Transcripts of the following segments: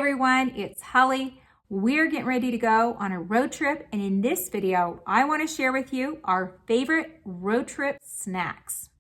everyone, it's Holly. We're getting ready to go on a road trip, and in this video, I want to share with you our favorite road trip snacks.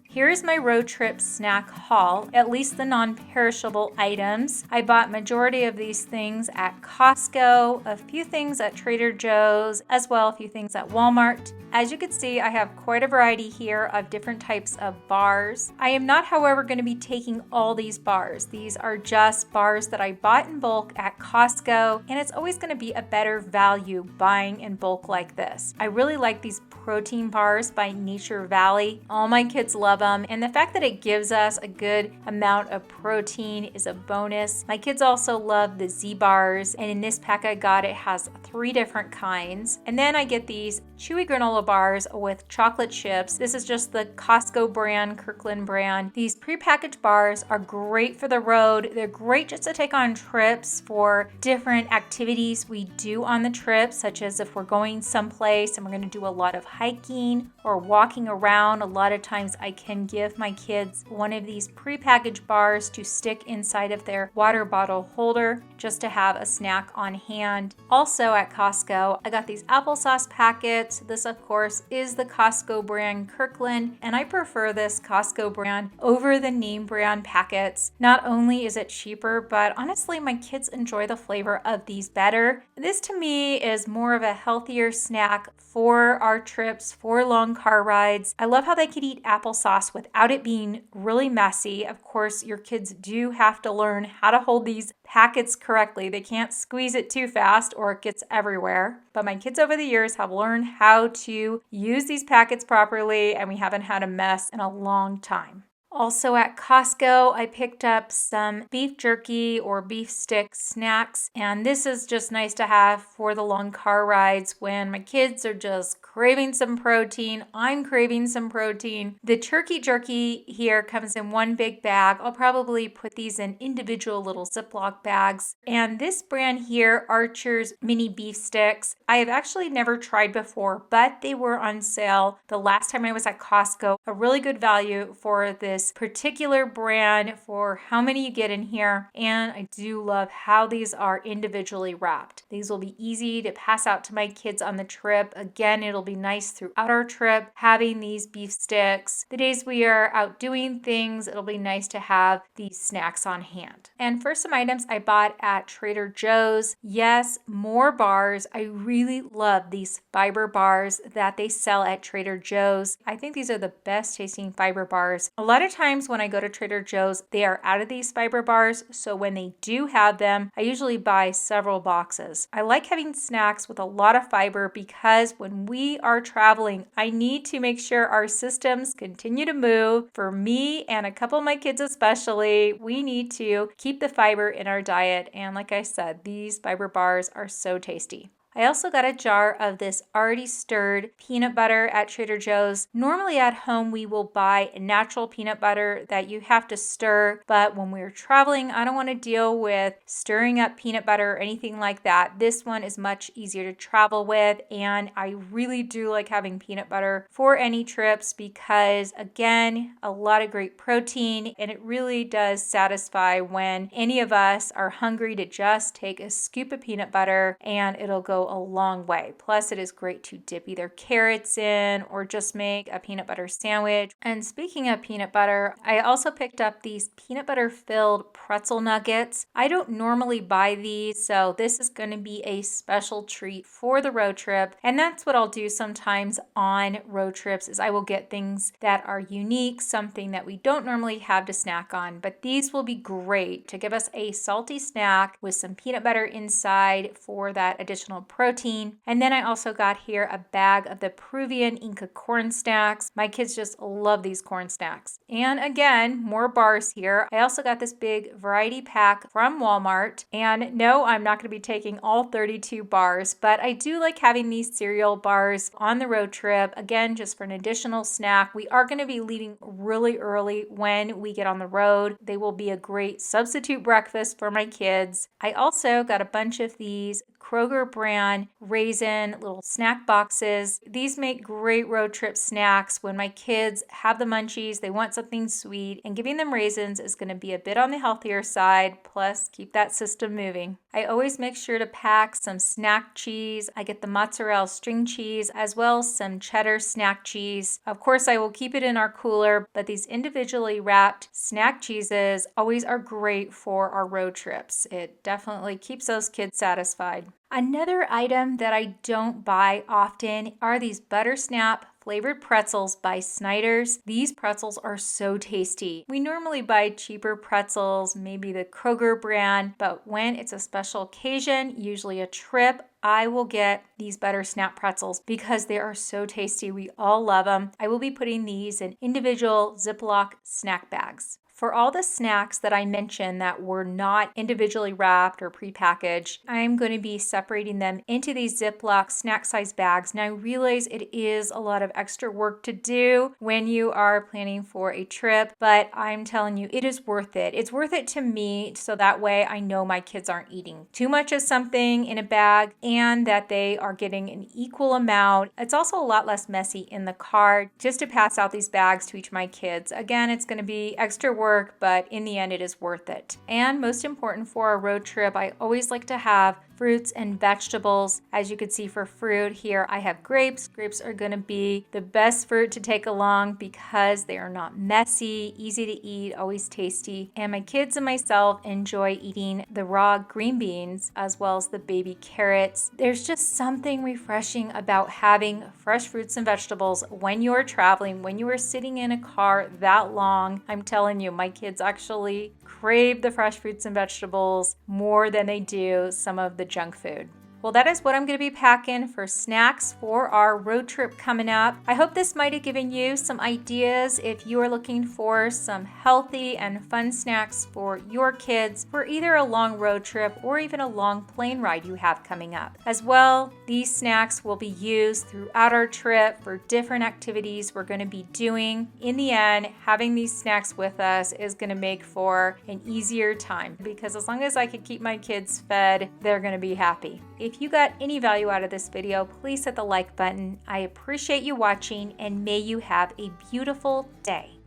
Here's my road trip snack haul, at least the non-perishable items. I bought majority of these things at Costco, a few things at Trader Joe's, as well a few things at Walmart. As you can see, I have quite a variety here of different types of bars. I am not, however, going to be taking all these bars. These are just bars that I bought in bulk at Costco, and it's always going to be a better value buying in bulk like this. I really like these protein bars by Nature Valley. All my kids love them, and the fact that it gives us a good amount of protein is a bonus. My kids also love the Z bars, and in this pack I got, it has 3 different kinds. And then I get these chewy granola bars with chocolate chips. This is just the Costco brand, Kirkland brand. These prepackaged bars are great for the road. They're great just to take on trips for different activities we do on the trip, such as if we're going someplace and we're going to do a lot of hiking or walking around. A lot of times I can give my kids one of these prepackaged bars to stick inside of their water bottle holder just to have a snack on hand. Also at Costco, I got these applesauce packets. This, of course, is the Costco brand Kirkland, and I prefer this Costco brand over the name brand packets. Not only is it cheaper, but honestly, my kids enjoy the flavor of these better. This to me is more of a healthier snack for our trips, for long car rides. I love how they could eat applesauce without it being really messy. Of course, your kids do have to learn how to hold these packets correctly. They can't squeeze it too fast or it gets everywhere. But my kids over the years have learned how to use these packets properly, and we haven't had a mess in a long time. Also at Costco, I picked up some beef jerky or beef stick snacks, and this is just nice to have for the long car rides when my kids are just craving some protein. I'm craving some protein. The turkey jerky here comes in one big bag. I'll probably put these in individual little Ziploc bags. And this brand here, Archer's mini beef sticks, I have actually never tried before, but they were on sale the last time I was at Costco. A really good value for this particular brand for how many you get in here, and I do love how these are individually wrapped. These will be easy to pass out to my kids on the trip. Again, it'll be nice throughout our trip having these beef sticks. The days we are out doing things, it'll be nice to have these snacks on hand. And for some items I bought at Trader Joe's, yes, more bars. I really love these fiber bars that they sell at Trader Joe's. I think these are the best tasting fiber bars. A lot of times when I go to Trader Joe's, they are out of these fiber bars, so when they do have them, I usually buy several boxes. I like having snacks with a lot of fiber because when we are traveling, I need to make sure our systems continue to move. For me and a couple of my kids especially, we need to keep the fiber in our diet, and like I said, these fiber bars are so tasty. I also got a jar of this already stirred peanut butter at Trader Joe's. Normally at home we will buy natural peanut butter that you have to stir, but when we're traveling, I don't want to deal with stirring up peanut butter or anything like that. This one is much easier to travel with, and I really do like having peanut butter for any trips because, again, a lot of great protein, and it really does satisfy when any of us are hungry to just take a scoop of peanut butter, and it'll go a long way. Plus, it is great to dip either carrots in or just make a peanut butter sandwich. And speaking of peanut butter, I also picked up these peanut butter filled pretzel nuggets. I don't normally buy these, so this is going to be a special treat for the road trip. And that's what I'll do sometimes on road trips is I will get things that are unique, something that we don't normally have to snack on. But these will be great to give us a salty snack with some peanut butter inside for that additional protein. And then I also got here a bag of the Peruvian Inca corn snacks. My kids just love these corn snacks. And again, more bars here. I also got this big variety pack from Walmart. And no, I'm not going to be taking all 32 bars, but I do like having these cereal bars on the road trip. Again, just for an additional snack. We are going to be leaving really early when we get on the road. They will be a great substitute breakfast for my kids. I also got a bunch of these Kroger brand raisin little snack boxes. These make great road trip snacks when my kids have the munchies, they want something sweet, and giving them raisins is going to be a bit on the healthier side, plus keep that system moving. I always make sure to pack some snack cheese. I get the mozzarella string cheese as well as some cheddar snack cheese. Of course, I will keep it in our cooler, but these individually wrapped snack cheeses always are great for our road trips. It definitely keeps those kids satisfied. Another item that I don't buy often are these butter snap flavored pretzels by Snyder's. These pretzels are so tasty. We normally buy cheaper pretzels, maybe the Kroger brand, but when it's a special occasion, usually a trip, I will get these butter snap pretzels because they are so tasty. We all love them. I will be putting these in individual Ziploc snack bags. For all the snacks that I mentioned that were not individually wrapped or prepackaged, I'm going to be separating them into these Ziploc snack size bags. Now I realize it is a lot of extra work to do when you are planning for a trip, but I'm telling you, it is worth it. It's worth it to me so that way I know my kids aren't eating too much of something in a bag and that they are getting an equal amount. It's also a lot less messy in the car just to pass out these bags to each of my kids. Again, it's going to be extra work, but in the end, it is worth it. And most important for a road trip, I always like to have fruits and vegetables. As you can see for fruit here, I have grapes. Grapes are going to be the best fruit to take along because they are not messy, easy to eat, always tasty. And my kids and myself enjoy eating the raw green beans as well as the baby carrots. There's just something refreshing about having fresh fruits and vegetables when you're traveling, when you are sitting in a car that long. I'm telling you, my kids actually crave the fresh fruits and vegetables more than they do some of the junk food. Well, that is what I'm going to be packing for snacks for our road trip coming up. I hope this might have given you some ideas if you are looking for some healthy and fun snacks for your kids for either a long road trip or even a long plane ride you have coming up. As well, these snacks will be used throughout our trip for different activities we're going to be doing. In the end, having these snacks with us is going to make for an easier time because as long as I can keep my kids fed, they're going to be happy. If you got any value out of this video, please hit the like button. I appreciate you watching and may you have a beautiful day.